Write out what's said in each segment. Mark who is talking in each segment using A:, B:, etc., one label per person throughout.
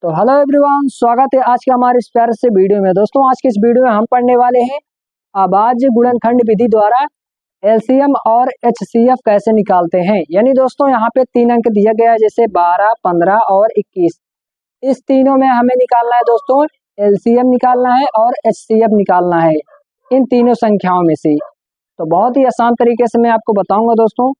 A: तो hello everyone, स्वागत है आज के हमारे इस प्यारे से वीडियो में। दोस्तों आज की इस वीडियो में हम पढ़ने वाले हैं अभाज्य गुणनखंड विधि द्वारा एलसीएम और एचसीएफ कैसे निकालते हैं। यानी दोस्तों यहाँ पे 3 अंक दिया गया है, जैसे 12, 15 और 21। इस तीनों में हमें निकालना है दोस्तों, एलसीएम निकालना है और एचसीएफ निकालना है इन तीनों संख्याओं में से। तो बहुत ही आसान तरीके से मैं आपको बताऊंगा दोस्तों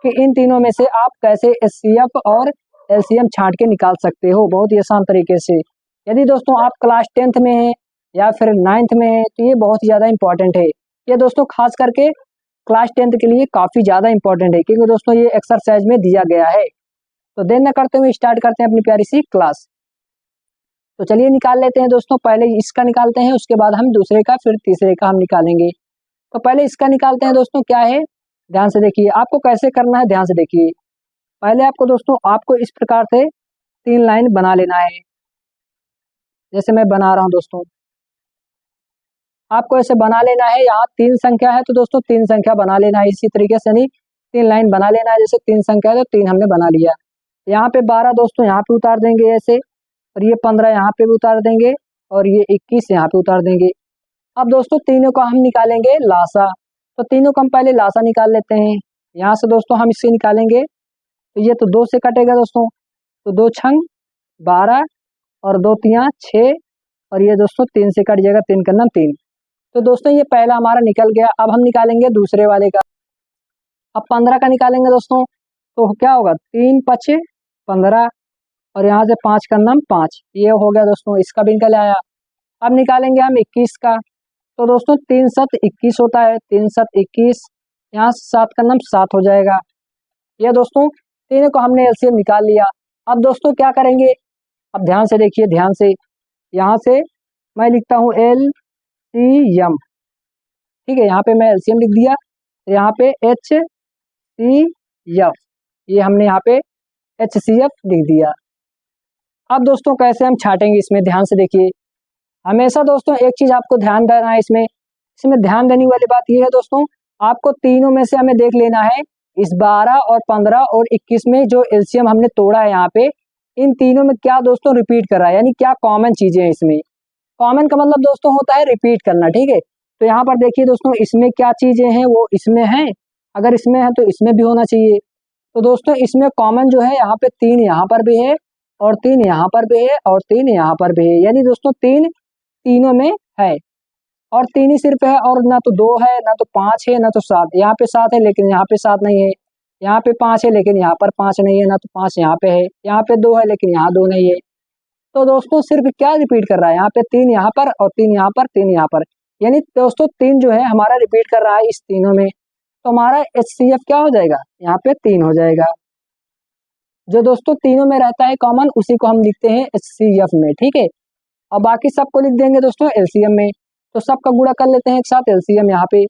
A: कि इन तीनों में से आप कैसे एचसीएफ और एलसीएम छांट के निकाल सकते हो, बहुत ही आसान तरीके से। यदि दोस्तों आप क्लास 10th में हैं या फिर 9th में हैं तो ये बहुत ही ज़्यादा इंपॉर्टेंट है। ये दोस्तों खास करके क्लास 10th के लिए काफ़ी ज़्यादा इंपॉर्टेंट है, क्योंकि दोस्तों ये एक्सरसाइज में दिया गया है। तो देर न करते हुए स्टार्ट करते हैं अपनी प्यारी सी क्लास। तो चलिए निकाल लेते हैं दोस्तों। पहले इसका निकालते हैं, उसके बाद हम दूसरे का, फिर तीसरे का हम निकालेंगे। तो पहले इसका निकालते हैं दोस्तों। क्या है, ध्यान से देखिए, आपको कैसे करना है, ध्यान से देखिए। पहले आपको दोस्तों इस प्रकार से 3 लाइन बना लेना है, जैसे मैं बना रहा हूं दोस्तों। आपको ऐसे बना लेना है। यहाँ 3 संख्या है तो दोस्तों 3 संख्या बना लेना है इसी तरीके से, नहीं 3 लाइन बना लेना है। जैसे 3 संख्या है तो 3 हमने बना लिया। यहाँ पे 12 दोस्तों यहाँ पे उतार देंगे ऐसे, और ये 15 यहाँ पे भी उतार देंगे, और ये 21 यहाँ पे उतार देंगे। अब दोस्तों तीनों का हम निकालेंगे लासा। तो तीनों का हम पहले लासा निकाल लेते हैं। यहाँ से दोस्तों हम इससे निकालेंगे, तो ये तो 2 से कटेगा दोस्तों। तो 2 छंग 12 और 2 तियाँ 6, और ये दोस्तों 3 से कट जाएगा, 3 का नाम 3। तो दोस्तों ये पहला हमारा निकल गया। अब हम निकालेंगे दूसरे वाले का। अब 15 का निकालेंगे दोस्तों, तो क्या होगा, 3 पचे 15, और यहाँ से 5 का नाम 5, ये हो गया दोस्तों, इसका भी निकल आया। अब निकालेंगे हम 21 का। तो दोस्तों 3 7 21 होता है, 3 7 21, यहाँ से 7 का नाम 7 हो जाएगा। ये दोस्तों तीनों को हमने एलसीएम निकाल लिया। अब दोस्तों क्या करेंगे, अब ध्यान से देखिए, ध्यान से। यहाँ से मैं लिखता हूँ एलसीएम, ठीक है। यहाँ पे मैं एलसीएम लिख दिया, यहाँ पे एचसीएफ, ये हमने यहाँ पे एचसीएफ लिख दिया। अब दोस्तों कैसे हम छाटेंगे इसमें, ध्यान से देखिए। हमेशा दोस्तों एक चीज आपको ध्यान देना है इसमें ध्यान देने वाली बात यह है दोस्तों, आपको तीनों में से हमें देख लेना है इस 12 और 15 और 21 में जो एलसीएम हमने तोड़ा है यहाँ पे, इन तीनों में क्या दोस्तों रिपीट कर रहा है, यानी क्या कॉमन चीजें हैं इसमें। कॉमन का मतलब दोस्तों होता है रिपीट करना, ठीक है। तो यहाँ पर देखिए दोस्तों, इसमें क्या चीजें हैं, वो इसमें है। अगर इसमें है तो इसमें भी होना चाहिए। तो दोस्तों इसमें कॉमन जो है, यहाँ पे 3 यहाँ पर भी है, और 3 यहाँ पर भी है, और 3 यहाँ पर भी है। यानी दोस्तों 3 तीनों में है, और 3 ही सिर्फ है, और ना तो 2 है, ना तो 5 है, ना तो 7। यहाँ पे 7 है लेकिन यहाँ पे 7 नहीं है। यहाँ पे 5 है लेकिन यहाँ पर 5 नहीं है, ना तो 5 यहाँ पे है। यहाँ पे 2 है लेकिन यहाँ 2 नहीं है। तो दोस्तों सिर्फ क्या रिपीट कर रहा है, यहाँ पे 3 यहाँ पर, और 3 यहाँ पर, 3 यहाँ पर। यानी दोस्तों 3 जो है हमारा रिपीट कर रहा है इस तीनों में। तो हमारा एचसीएफ क्या हो जाएगा, यहाँ पे 3 हो जाएगा। जो दोस्तों तीनों में रहता है कॉमन, उसी को हम लिखते हैं एचसीएफ में, ठीक है। और बाकी सबको लिख देंगे दोस्तों एलसीएम में। तो सबका गुणा कर लेते हैं एक साथ, एलसीएम यहाँ पे।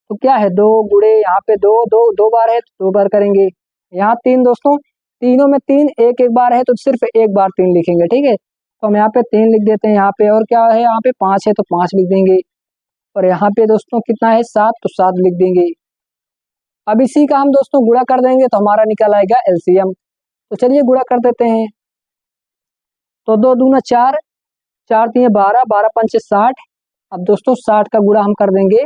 A: तो क्या है, 2 गुणे यहाँ पे 2 2 2 बार है तो 2 बार करेंगे। यहाँ 3 दोस्तों, तीनों में 3 एक एक बार है तो सिर्फ एक बार 3 लिखेंगे, ठीक है। तो हम यहाँ पे 3 लिख देते हैं यहाँ पे। और क्या है, यहाँ पे 5 है तो 5 लिख देंगे। और यहाँ पे दोस्तों कितना है, 7, तो 7 लिख देंगे। अब इसी का हम दोस्तों गुणा कर देंगे तो हमारा निकल आएगा एलसीएम। तो चलिए गुणा कर देते हैं। तो 2 दूना 4, 4 तिया 12, 12 पंचे 60। अब दोस्तों 60 का गुणा हम कर देंगे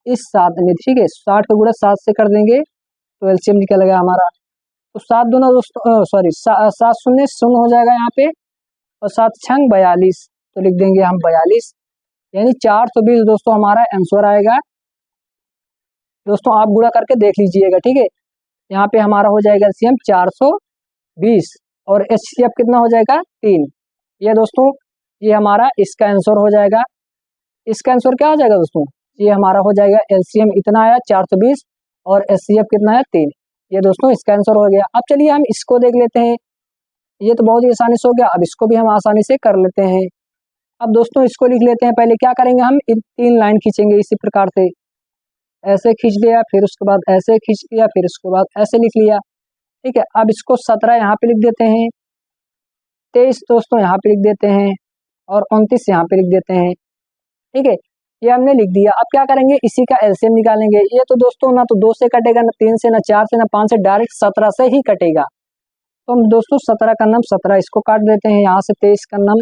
A: इस 7 में, ठीक है। 60 का गुणा 7 से कर देंगे तो एलसीएम निकलेगा हमारा। तो 7 दूना दोस्तों, सॉरी 7 शून्य शून्य हो जाएगा यहाँ पे, और 7 छंग 42, तो लिख देंगे हम 42। यानी 420 दोस्तों हमारा आंसर आएगा। दोस्तों आप गुणा करके देख लीजिएगा, ठीक है। यहाँ पे हमारा हो जाएगा एलसीएम 420, और एचसीएफ कितना हो जाएगा, 3। ये दोस्तों ये हमारा इसका आंसर हो जाएगा। इसका आंसर क्या हो जाएगा दोस्तों, ये हमारा हो जाएगा एलसीएम इतना आया 420, और एचसीएफ कितना है, 3। ये दोस्तों इसका आंसर हो गया। अब चलिए हम इसको देख लेते हैं। ये तो बहुत ही आसानी से हो गया, अब इसको भी हम आसानी से कर लेते हैं। अब दोस्तों इसको लिख लेते हैं। पहले क्या करेंगे, हम 3 लाइन खींचेंगे इसी प्रकार से। ऐसे खींच लिया, फिर उसके बाद ऐसे खींच लिया, फिर उसके बाद ऐसे लिख लिया, ठीक है। अब इसको 17 यहाँ पे लिख देते हैं, 23 दोस्तों यहाँ पे लिख देते हैं, और 29 यहाँ पे लिख देते हैं, ठीक है। ये हमने लिख दिया। अब क्या करेंगे, इसी का एलसीएम निकालेंगे। ये तो दोस्तों ना तो 2 से कटेगा, ना 3 से, ना 4 से, ना 5 से, डायरेक्ट 17 से ही कटेगा। तो हम दोस्तों 17 का नाम 17 इसको काट देते हैं, यहाँ से 23 का नाम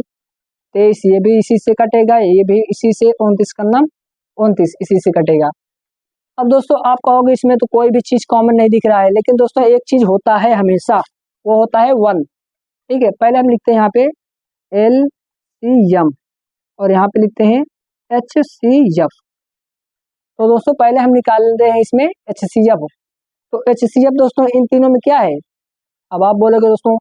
A: 23 ये भी इसी से कटेगा, ये भी इसी से, 29 का नाम 29 इसी से कटेगा। अब दोस्तों आप कहोगे इसमें तो कोई भी चीज कॉमन नहीं दिख रहा है, लेकिन दोस्तों एक चीज होता है हमेशा, वो होता है 1। ठीक है, पहले हम लिखते हैं यहाँ पे LCM और यहाँ पे लिखते हैं HCF। तो दोस्तों पहले हम निकाल रहे हैं इसमें HCF। तो HCF दोस्तों इन तीनों में क्या है? अब आप बोलोगे दोस्तों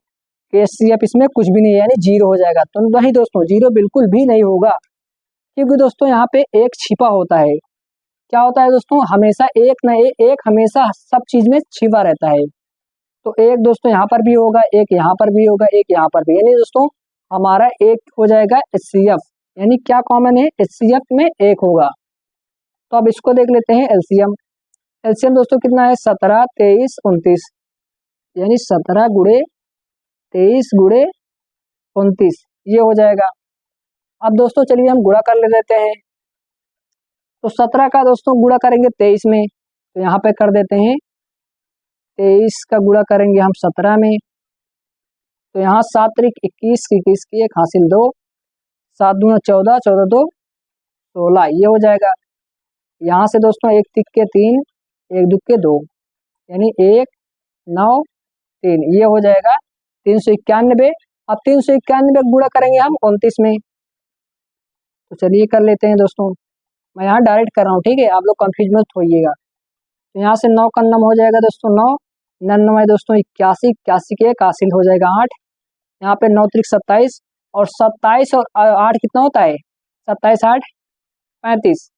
A: कि HCF इसमें कुछ भी नहीं है, यानी जीरो हो जाएगा। तो नहीं दोस्तों, जीरो बिल्कुल भी नहीं होगा, क्योंकि दोस्तों यहाँ पे एक छिपा होता है। क्या होता है दोस्तों? हमेशा एक न एक हमेशा सब चीज में छिपा रहता है। तो एक दोस्तों यहाँ पर भी होगा, एक यहाँ पर भी होगा, एक यहाँ पर भी, यानी दोस्तों हमारा एक हो जाएगा HCF। यानी क्या कॉमन है? HCF में एक होगा। तो अब इसको देख लेते हैं LCM। LCM दोस्तों कितना है? 17, 23, 29, यानी 17 गुणे 23 गुणे 29 ये हो जाएगा। अब दोस्तों चलिए हम गुणा कर लेते हैं। तो 17 का दोस्तों गुणा करेंगे 23 में, तो यहाँ पे कर देते हैं 23 का गुणा करेंगे हम 17 में, तो यहाँ 7 त्रिक 21, 21 की 1 हासिल 2, 7 दूना 14, 14 2 16 ये हो जाएगा। यहाँ से दोस्तों 1 तिक के 3, 1 दुक के 2, यानी 1 9 3 ये हो जाएगा 391। अब 391 गुणा करेंगे हम 29 में, तो चलिए कर लेते हैं दोस्तों। मैं यहाँ डायरेक्ट कर रहा हूँ, ठीक है, आप लोग कंफ्यूज मत होइएगा। तो यहाँ से 9 का नम हो जाएगा दोस्तों 9, 99 दोस्तों 81, 81 के 1 हासिल हो जाएगा 8, यहाँ पे 9 त्रिक 27 और 27 और 8 कितना होता है? 27 8 35।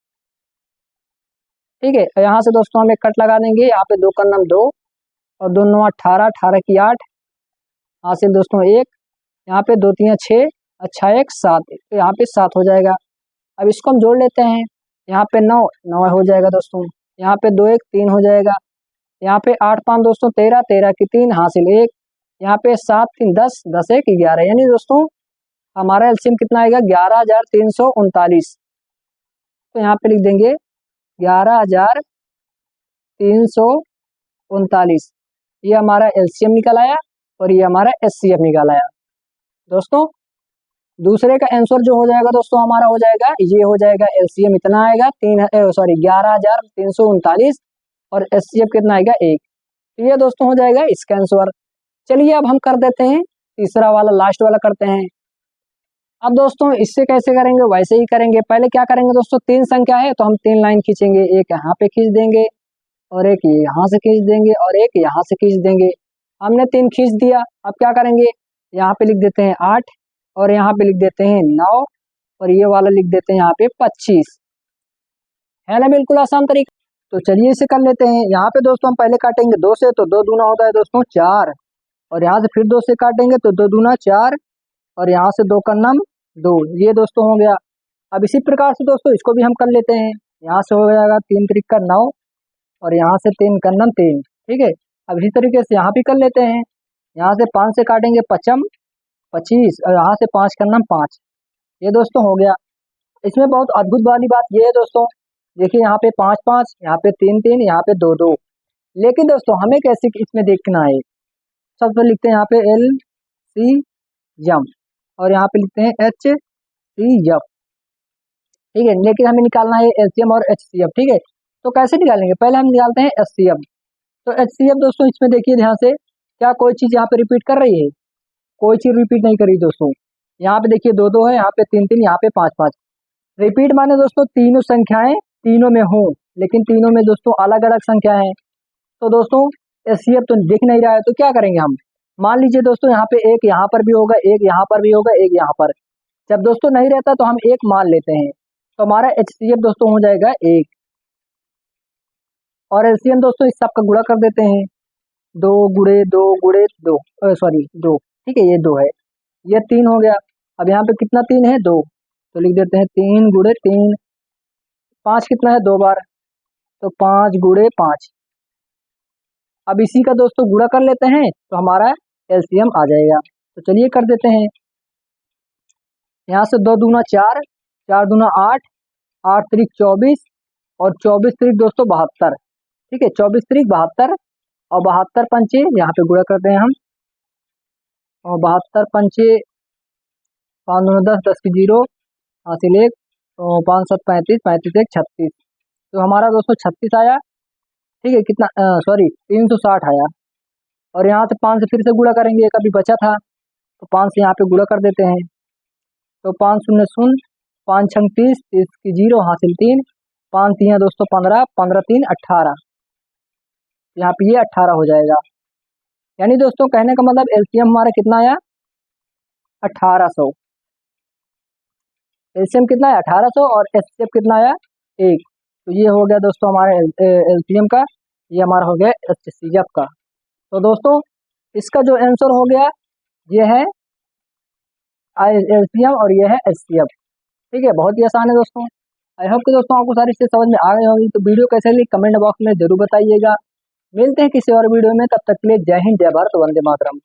A: ठीक है, यहाँ से दोस्तों हम एक कट लगा देंगे, यहाँ पे 2 का नम 2 और 2 9 18, 18 की 8 हासिल दोस्तों 1, यहाँ पे 2 3 6 अच्छा 1 7, तो यहाँ पे 7 हो जाएगा। अब इसको हम जोड़ लेते हैं, यहाँ पे 9 9 हो जाएगा दोस्तों, यहाँ पे 2 1 3 हो जाएगा, यहाँ पे 8 5 दोस्तों 13, 13 की 3 हासिल 1, यहाँ पे 7 3 10, 10 1 11, यानी दोस्तों हमारा एलसीएम कितना आएगा? 11,339। तो यहाँ पे लिख देंगे 11,339, ये हमारा एलसीएम निकल आया और ये हमारा एचसीएफ निकल आया। दोस्तों दूसरे का आंसर जो हो जाएगा दोस्तों हमारा हो जाएगा, ये हो जाएगा एलसीएम इतना आएगा 11,339 और एचसीएफ कितना आएगा 1। तो ये दोस्तों हो जाएगा इसका आंसर। चलिए अब हम कर देते हैं तीसरा वाला, लास्ट वाला करते हैं। अब दोस्तों इससे कैसे करेंगे? वैसे ही करेंगे। पहले क्या करेंगे दोस्तों, 3 संख्या है तो हम 3 लाइन खींचेंगे, एक यहाँ पे खींच देंगे और एक यहाँ से खींच देंगे और एक यहाँ से खींच देंगे। हमने 3 खींच दिया, अब क्या करेंगे, यहाँ पे लिख देते हैं 8 और यहाँ पे लिख देते हैं 9 और ये वाला लिख देते हैं यहाँ पे 25, है ना, बिल्कुल आसान तरीका। तो चलिए इसे कर लेते हैं। यहाँ पे दोस्तों हम पहले काटेंगे 2 से, तो 2 दूना होता है दोस्तों 4 और यहाँ से फिर 2 से काटेंगे तो 2 दूना 4 और यहाँ से 2 का नम 2, ये दोस्तों हो गया। अब इसी प्रकार से दोस्तों इसको भी हम कर लेते हैं, यहाँ से हो जाएगा 3 त्रिक का 9 और यहाँ से 3 का नम 3, ठीक है। अब इसी तरीके से यहाँ भी कर लेते हैं, यहाँ से 5 से काटेंगे 5 25 और यहाँ से 5 का नम 5, ये दोस्तों हो गया। इसमें बहुत अद्भुत वाली बात ये है दोस्तों, देखिए यहाँ पे 5 5, यहाँ पे 3 3, यहाँ पे 2 2, लेकिन दोस्तों हमें कैसे इसमें देखना है, सबसे लिखते हैं यहाँ पे LCM और यहाँ पे लिखते हैं HCF, ठीक है, लेकिन हमें निकालना है LCM और HCF, ठीक है। तो कैसे निकालेंगे, पहले हम निकालते हैं HCF। तो HCF दोस्तों इसमें देखिए ध्यान से, क्या कोई चीज यहाँ पे रिपीट कर रही है? कोई चीज रिपीट नहीं करी दोस्तों। यहाँ पे देखिए 2 2 है, यहाँ पे 3 3, यहाँ पे 5 5। रिपीट माने दोस्तों तीनों संख्याएं तीनों में हो, लेकिन तीनों में दोस्तों अलग अलग संख्या है। तो दोस्तों HCF तो दिख नहीं रहा है, तो क्या करेंगे हम, मान लीजिए दोस्तों यहाँ पे एक यहाँ पर भी होगा, एक यहाँ पर भी होगा, एक यहाँ पर, जब दोस्तों नहीं रहता तो हम एक मान लेते हैं, तो हमारा HCF दोस्तों हो जाएगा 1 और LCM दोस्तों इस सब का गुणा कर देते हैं, 2 गुणे 2 गुणे 2, सॉरी 2, ठीक है, ये 2 है, ये 3 हो गया। अब यहाँ पे कितना 3 है? 2, तो लिख देते हैं 3 गुणे 3। 5 कितना है? 2 बार, तो 5 गुणे 5। अब इसी का दोस्तों गुणा कर लेते हैं तो हमारा LCM आ जाएगा। तो चलिए कर देते हैं, यहाँ से 2 दूना 4, 4 दूना 8, 8 त्रिक 24 और 24 त्रिक दोस्तों 72, ठीक है, 24 त्रिक 72 और 72 पंचे यहाँ पे गुणा करते हैं हम, और 72 पंचे 5 दूनी 10, 10 की 0, हासिल 1, तो 5 7 35, 35 1 36। तो हमारा दोस्तों 36 आया। ठीक है, कितना सॉरी 360 आया। और यहाँ से 5 से फिर से गुणा करेंगे, एक अभी बचा था, तो 5 से यहाँ पे गुणा कर देते हैं। तो 5 शून्य शून्य, 5 छंग 30, 30 की 0, हासिल 3, 5 3 दोस्तों 15, 15 3 18। यहाँ पे ये 18 हो जाएगा। यानी दोस्तों कहने का मतलब एलसीएम हमारा कितना आया, 1800। एलसीएम कितना है 1800 और एचसीएफ कितना आया 1। तो ये हो गया दोस्तों हमारे एलसीएम का, ये हमारा हो गया एचसीएफ का। तो दोस्तों इसका जो आंसर हो गया ये है एलसीएम और ये है एचसीएफ। ठीक है, बहुत ही आसान है दोस्तों। आई होप कि दोस्तों आपको सारी चीज़ समझ में आ गई होगी। तो वीडियो कैसे लगी कमेंट बॉक्स में जरूर बताइएगा। मिलते हैं किसी और वीडियो में, तब तक के लिए जय हिंद, जय भारत, वंदे मातरम।